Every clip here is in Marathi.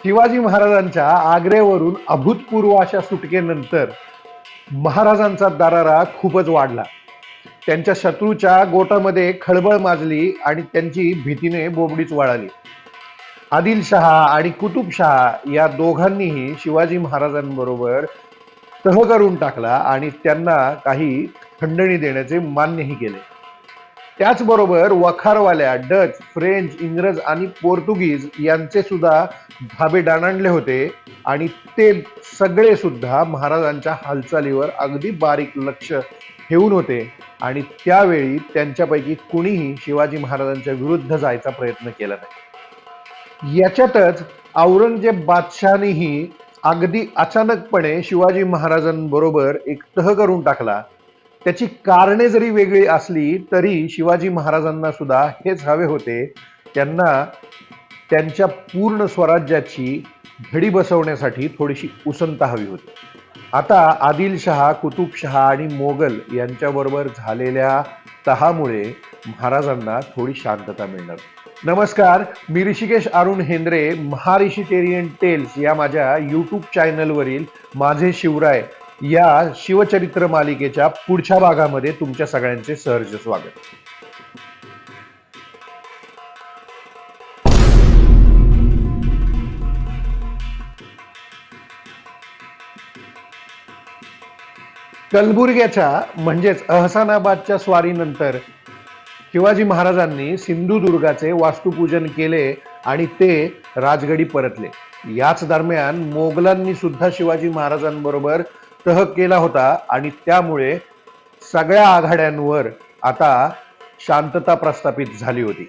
शिवाजी महाराजांच्या आग्र्यावरून अभूतपूर्व अशा सुटकेनंतर महाराजांचा दरारा खूपच वाढला. त्यांच्या शत्रूच्या गोटामध्ये खळबळ माजली आणि त्यांची भीतीने बोबडीच वळाली. आदिलशहा आणि कुतुबशहा या दोघांनीही शिवाजी महाराजांबरोबर तह करून टाकला आणि त्यांना काही खंडणी देण्याचे मान्यही केले. त्याचबरोबर वखारवाल्या डच, फ्रेंच, इंग्रज आणि पोर्तुगीज यांचे सुद्धा धाबे डाणाणले होते आणि ते सगळे सुद्धा महाराजांच्या हालचालीवर अगदी बारीक लक्ष ठेवून होते आणि त्यावेळी त्यांच्यापैकी कुणीही शिवाजी महाराजांच्या विरुद्ध जायचा प्रयत्न केला नाही. याच्यातच औरंगजेब बादशहानेही अगदी अचानकपणे शिवाजी महाराजांबरोबर एक तह करून टाकला. त्याची कारणे जरी वेगळी असली तरी शिवाजी महाराजांना सुद्धा हेच हवे होते. त्यांना त्यांच्या पूर्ण स्वराज्याची धडी बसवण्यासाठी थोडीशी उसंता हवी होती. आता आदिलशहा, कुतुबशहा आणि मोगल यांच्याबरोबर झालेल्या तहामुळे महाराजांना थोडी शांतता मिळणार. नमस्कार, मी ऋषिकेश अरुण हेंद्रे. महाऋषिटेरियन टेल्स या माझ्या यूट्यूब चॅनलवरील माझे शिवराय या शिवचरित्र मालिकेच्या पुढच्या भागामध्ये तुमच्या सगळ्यांचे सहर्ष स्वागत. कलबुर्ग्याच्या म्हणजेच अहसानाबादच्या स्वारीनंतर शिवाजी महाराजांनी सिंधुदुर्गाचे वास्तुपूजन केले आणि ते राजगडी परतले. याच दरम्यान मोगलांनी सुद्धा शिवाजी महाराजांबरोबर तह केला होता आणि त्यामुळे सगळ्या आघाड्यांवर आता शांतता प्रस्थापित झाली होती.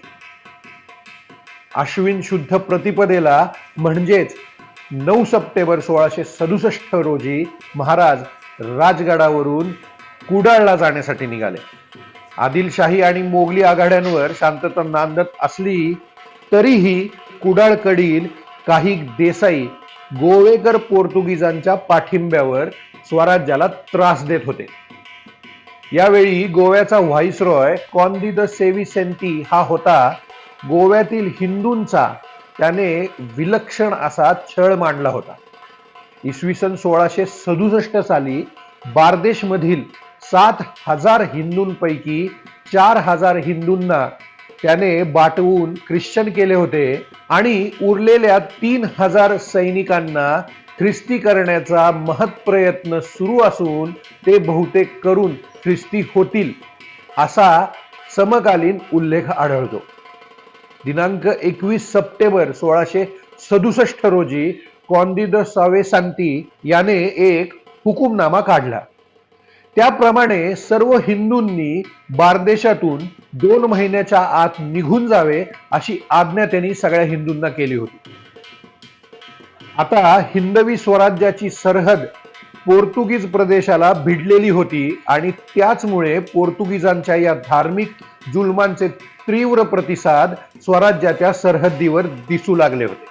अश्विन शुद्ध प्रतिपदेला म्हणजेच 9 सप्टेंबर 1667 रोजी महाराज राजगडावरून कुडाळला जाण्यासाठी निघाले. आदिलशाही आणि मोगली आघाड्यांवर शांतता नांदत असली तरीही कुडाळकडील काही देसाई गोवेकर पोर्तुगीजांच्या पाठिंब्यावर स्वराज्याला त्रास देत होते. यावेळी गोव्याचा व्हाईसरॉय कॉन्दी द सेविसेंती हा होता. गोव्यातील हिंदूंचा त्याने विलक्षण असा छळ मांडला होता. इसवी सन 1667 साली बारदेशमधील 7,000 हिंदूंपैकी 4,000 हिंदूंना त्याने बाटवून ख्रिश्चन केले होते आणि उरलेल्या 3,000 सैनिकांना ख्रिस्ती करण्याचा महत् प्रयत्न सुरू असून ते बहुतेक करून ख्रिस्ती होतील असा समकालीन उल्लेख आढळतो. दिनांक 21 सप्टेंबर 1667 रोजी कॉन्दी द सावेसांती याने एक हुकुमनामा काढला. त्याप्रमाणे सर्व हिंदूंनी बारदेशातून 2 महिन्याच्या आत निघून जावे अशी आज्ञा त्यांनी सगळ्या हिंदूंना केली होती. आता हिंदवी स्वराज्याची सरहद पोर्तुगीज प्रदेशाला भिडलेली होती आणि त्याचमुळे पोर्तुगीजांच्या या धार्मिक जुलमांचे तीव्र प्रतिसाद स्वराज्याच्या सरहद्दीवर दिसू लागले होते.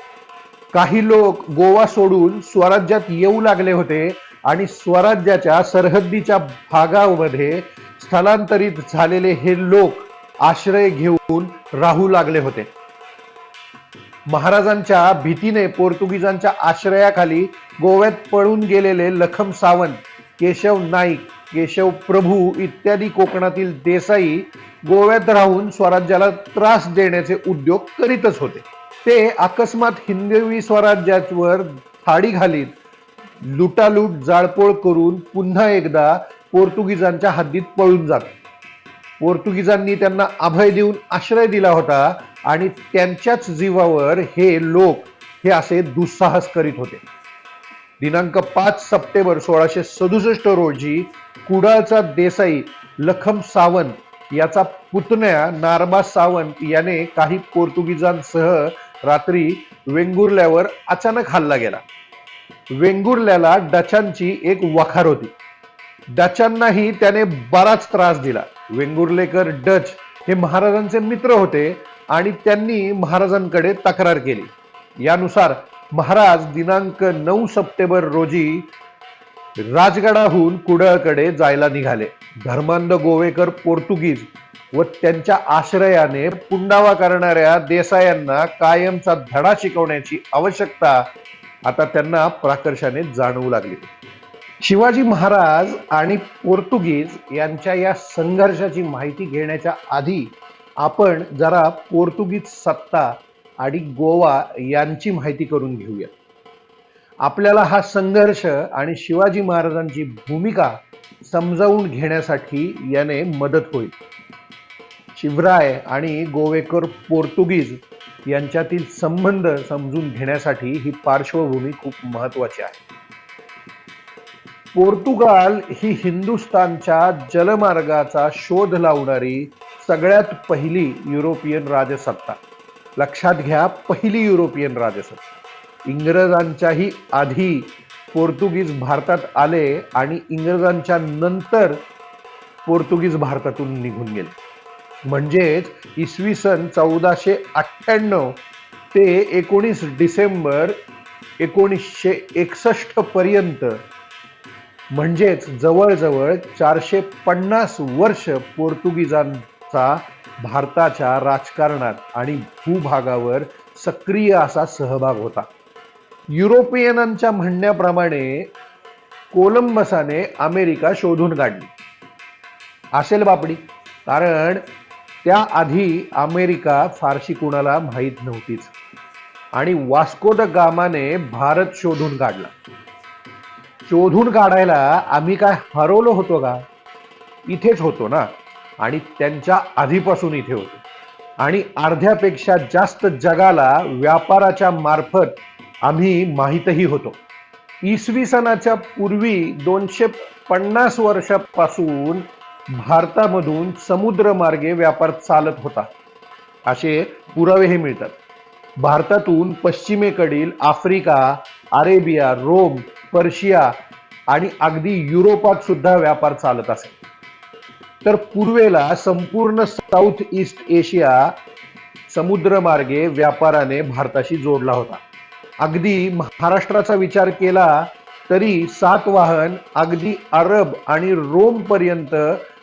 काही लोक गोवा सोडून स्वराज्यात येऊ लागले होते आणि स्वराज्याच्या सरहद्दीच्या भागामध्ये स्थलांतरित झालेले हे लोक आश्रय घेऊन राहू लागले होते. महाराजांच्या भीतीने पोर्तुगीजांच्या आश्रयाखाली गोव्यात पळून गेलेले लखम सावंत, केशव नाईक, केशव प्रभू इत्यादी कोकणातील देसाई गोव्यात राहून स्वराज्याला त्रास देण्याचे उद्योग करीतच होते. ते अकस्मात हिंदवी स्वराज्यावर थाळी घालीत लुटालूट जाळपोळ करून पुन्हा एकदा पोर्तुगीजांच्या हद्दीत पळून जात. पोर्तुगीजांनी त्यांना अभय देऊन आश्रय दिला होता आणि त्यांच्याच जीवावर हे लोक हे असे दुस्साहस करीत होते. दिनांक 5 सप्टेंबर 1667 रोजी कुडाळचा देसाई लखम सावंत याचा पुतण्या नारबा सावंत याने काही पोर्तुगीजांसह रात्री वेंगुर्ल्यावर अचानक हल्ला केला. वेंगुर्ल्याला डचांची एक वखार होती. डचांनाही त्याने बराच त्रास दिला. वेंगुर्लेकर डच हे महाराजांचे मित्र होते आणि त्यांनी महाराजांकडे तक्रार केली. यानुसार महाराज दिनांक 9 सप्टेंबर रोजी राजगडाहून कुडाळकडे जायला निघाले. धर्मांध गोवेकर पोर्तुगीज व त्यांच्या आश्रयाने पुंडावा करणाऱ्या देसायांना कायमचा धडा शिकवण्याची आवश्यकता आता त्यांना प्राकर्षाने जाणवू लागली. शिवाजी महाराज आणि पोर्तुगीज यांच्या या संघर्षाची माहिती घेण्याच्या आधी आपण जरा पोर्तुगीज सत्ता आणि गोवा यांची माहिती करून घेऊया. आपल्याला हा संघर्ष आणि शिवाजी महाराजांची भूमिका समजावून घेण्यासाठी याने मदत होईल. शिवराय आणि गोवेकर पोर्तुगीज यांच्यातील संबंध समजून घेण्यासाठी ही पार्श्वभूमी खूप महत्वाची आहे. पोर्तुगाल ही हिंदुस्थानच्या जलमार्गाचा शोध लावणारी सगळ्यात पहिली युरोपियन राजसत्ता. लक्षात घ्या, पहिली युरोपियन राजसत्ता. इंग्रजांच्याही आधी पोर्तुगीज भारतात आले आणि इंग्रजांच्या नंतर पोर्तुगीज भारतातून निघून गेले. म्हणजेच इसवी सन 1498 ते 19 डिसेंबर 1961 पर्यंत, म्हणजेच जवळजवळ 450 वर्ष पोर्तुगीजांचा भारताच्या राजकारणात आणि भूभागावर सक्रिय असा सहभाग होता. युरोपियनांच्या म्हणण्याप्रमाणे कोलंबसाने अमेरिका शोधून काढली असेल बापडी, कारण त्याआधी अमेरिका फारशी कुणाला माहीत नव्हतीच. आणि वास्को द गामाने भारत शोधून काढला. शोधून काढायला आम्ही काय हरवलो होतो का? इथेच होतो ना, आणि त्यांच्या आधीपासून इथे होतो. आणि अर्ध्यापेक्षा जास्त जगाला व्यापाराच्या मार्फत आम्ही माहीतही होतो. इसवी सनाच्या पूर्वी 250 वर्षापासून भारतामधून समुद्रमार्गे व्यापार चालत होता असे पुरावेही मिळतात. भारतातून पश्चिमेकडील आफ्रिका, अरेबिया, रोम, पर्शिया आणि अगदी युरोपात सुद्धा व्यापार चालत असे. तर पूर्वेला संपूर्ण साऊथ ईस्ट एशिया समुद्रमार्गे व्यापाराने भारताशी जोडला होता. अगदी महाराष्ट्राचा विचार केला तरी सातवाहन अगदी अरब आणि रोम पर्यंत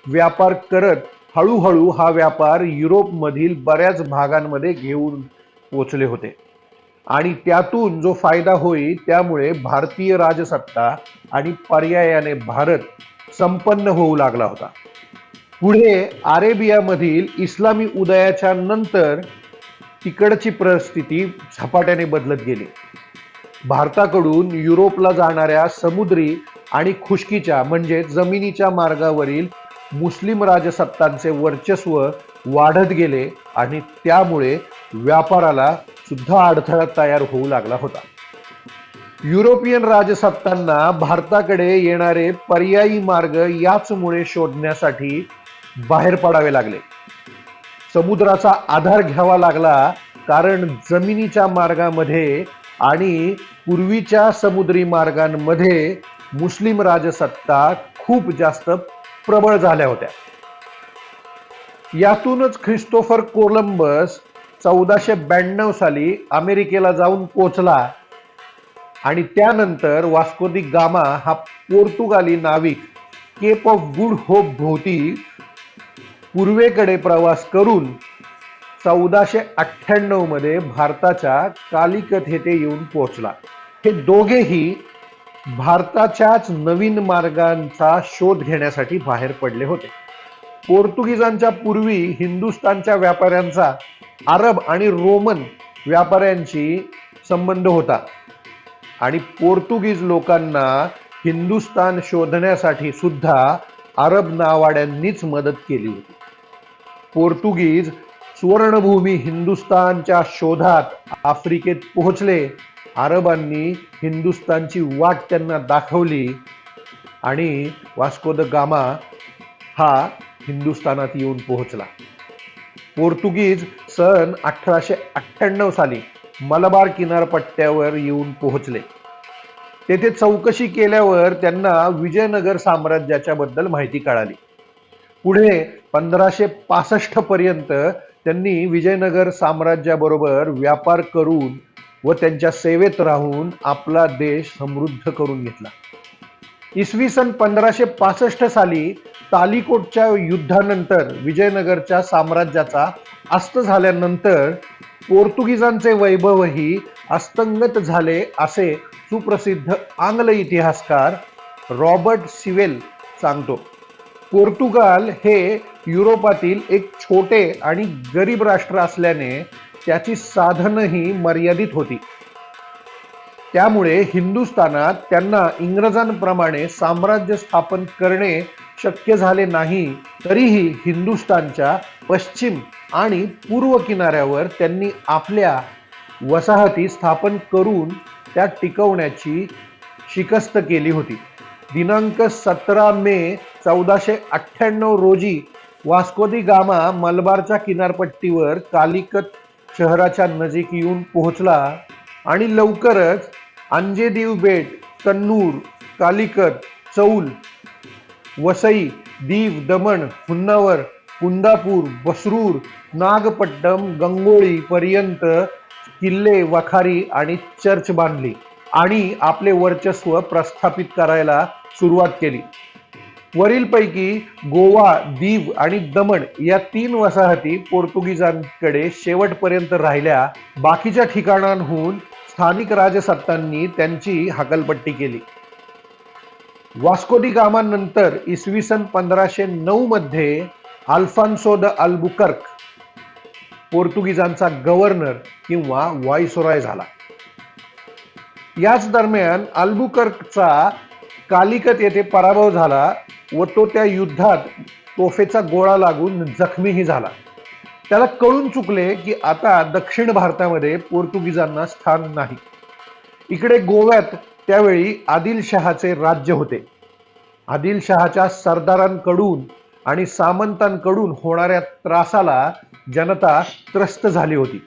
व्यापार करत हळूहळू हा व्यापार युरोपमधील बऱ्याच भागांमध्ये घेऊन पोचले होते. आणि त्यातून जो फायदा होईल त्यामुळे भारतीय राजसत्ता आणि पर्यायाने भारत संपन्न होऊ लागला होता. पुढे अरेबियामधील इस्लामी उदयाच्या नंतर तिकडची परिस्थिती झपाट्याने बदलत गेली. भारताकडून युरोपला जाणाऱ्या समुद्री आणि खुष्कीच्या म्हणजे जमिनीच्या मार्गावरील मुस्लिम राजसत्तांचे वर्चस्व वाढत गेले आणि त्यामुळे व्यापाराला सुद्धा अडथळा तयार होऊ लागला होता. युरोपियन राजसत्तांना भारताकडे येणारे पर्यायी मार्ग याचमुळे शोधण्यासाठी बाहेर पडावे लागले. समुद्राचा आधार घ्यावा लागला, कारण जमिनीच्या मार्गामध्ये आणि पूर्वीच्या समुद्री मार्गांमध्ये मुस्लिम राजसत्ता खूप जास्त प्रबळ झाल्या होत्या. यातूनच ख्रिस्तोफर कोलंबस 1492 साली अमेरिकेला जाऊन पोहोचला आणि त्यानंतर वास्को दी गामा हा पोर्तुगाली नाविक केप ऑफ गुड होप भोवती पूर्वेकडे प्रवास करून 1498 मध्ये भारताच्या कालिकत येथे येऊन पोहोचला. हे दोघेही भारताच्याच नवीन मार्गांचा शोध घेण्यासाठी बाहेर पडले होते. पोर्तुगीजांच्या पूर्वी हिंदुस्थानच्या व्यापाऱ्यांचा अरब आणि रोमन व्यापाऱ्यांशी संबंध होता आणि पोर्तुगीज लोकांना हिंदुस्थान शोधण्यासाठी सुद्धा अरब नावाड्यांनीच मदत केली होती. पोर्तुगीज सुवर्णभूमी हिंदुस्थानच्या शोधात आफ्रिकेत पोहोचले. अरबांनी हिंदुस्थानची वाट त्यांना दाखवली आणि वास्को द गामा हा हिंदुस्थानात येऊन पोहोचला. पोर्तुगीज सन 1898 साली मलबार किनारपट्ट्यावर येऊन पोहोचले. तेथे चौकशी केल्यावर त्यांना विजयनगर साम्राज्याच्या बद्दल माहिती कळाली. पुढे 1565 पर्यंत त्यांनी विजयनगर साम्राज्याबरोबर व्यापार करून व त्यांच्या सेवेत राहून आपला देश समृद्ध करून घेतला. इसवी सन 1565 साली तालिकोटच्या युद्धानंतर विजयनगरच्या साम्राज्याचा अस्त झाल्यानंतर पोर्तुगीजांचे वैभवही अस्तंगत झाले असे सुप्रसिद्ध आंग्ल इतिहासकार रॉबर्ट सिवेल सांगतो. पोर्तुगाल हे युरोपातील एक छोटे आणि गरीब राष्ट्र असल्याने त्याची साधनही मर्यादित होती. त्यामुळे हिंदुस्थानात त्यांना इंग्रजांप्रमाणे साम्राज्य स्थापन करणे शक्य झाले नाही. तरीही हिंदुस्थानच्या पश्चिम आणि पूर्व किनाऱ्यावर त्यांनी आपल्या वसाहती स्थापन करून त्या टिकवण्याची शिकस्त केली होती. दिनांक 17 मे 1498 रोजी वास्को दी गामा मलबारच्या किनारपट्टीवर कालिकत शहराच्या नजीक येऊन पोहोचला आणि लवकरच अंजेदीव बेट, कन्नूर, कालिकत, चौल, वसई, दीव, दमण, हुन्नावर, कुंदापूर, बसरूर, नागपट्टम, गंगोळी पर्यंत किल्ले, वखारी आणि चर्च बांधली आणि आपले वर्चस्व प्रस्थापित करायला सुरुवात केली. वरीलपैकी गोवा, दीव आणि दमण या 3 वसाहती पोर्तुगीजांकडे शेवटपर्यंत राहिल्या. बाकीच्या ठिकाणांहून स्थानिक राजसत्तांनी त्यांची हकालपट्टी केली. वास्को दी गामानंतर इसवी सन 1509 मध्ये अल्फान्सो द अल्बुकर्क पोर्तुगीजांचा गव्हर्नर किंवा व्हाईसरॉय झाला. याच दरम्यान अल्बुकर्कचा कालिकत येथे पराभव झाला व तो त्या युद्धात तोफेचा गोळा लागून जखमीही झाला. त्याला कळून चुकले की आता दक्षिण भारतामध्ये पोर्तुगीजांना स्थान नाही. इकडे गोव्यात त्यावेळी आदिलशहाचे राज्य होते. आदिलशहाच्या सरदारांकडून आणि सामंतांकडून होणाऱ्या त्रासाला जनता त्रस्त झाली होती.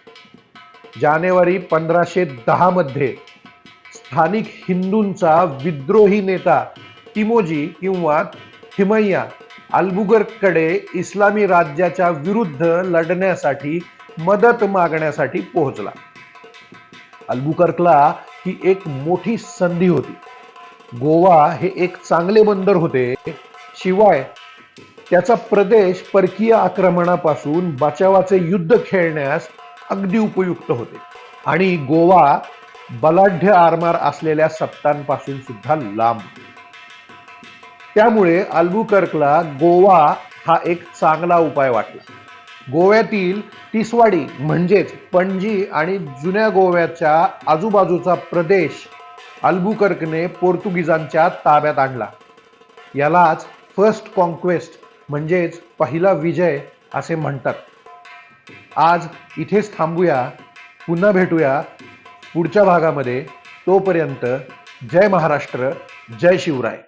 जानेवारी 1510 मध्ये स्थानिक हिंदूंचा विद्रोही नेता तिमोजी किंवा थिमय्या अल्बुकर्ककडे इस्लामी राज्याच्या विरुद्ध लढण्यासाठी मदत मागण्यासाठी पोहोचला. अल्बुकर्कला ही एक मोठी संधी होती. गोवा हे एक चांगले बंदर होते. शिवाय त्याचा प्रदेश परकीय आक्रमणापासून बचावाचे युद्ध खेळण्यास अगदी उपयुक्त होते आणि गोवा बलाढ्य आरमार असलेल्या सत्तांपासून सुद्धा लांब. त्यामुळे अल्बुकर्कला गोवा हा एक चांगला उपाय वाटला. गोव्यातील तिसवाडी म्हणजेच पणजी आणि जुन्या गोव्याच्या आजूबाजूचा प्रदेश अल्बुकर्कने पोर्तुगीजांच्या ताब्यात आणला. यालाच फर्स्ट कॉन्क्वेस्ट म्हणजेच पहिला विजय असे म्हणतात. आज इथेच थांबूया. पुन्हा भेटूया पुढच्या भागामध्ये. तोपर्यंत जय महाराष्ट्र, जय शिवराय.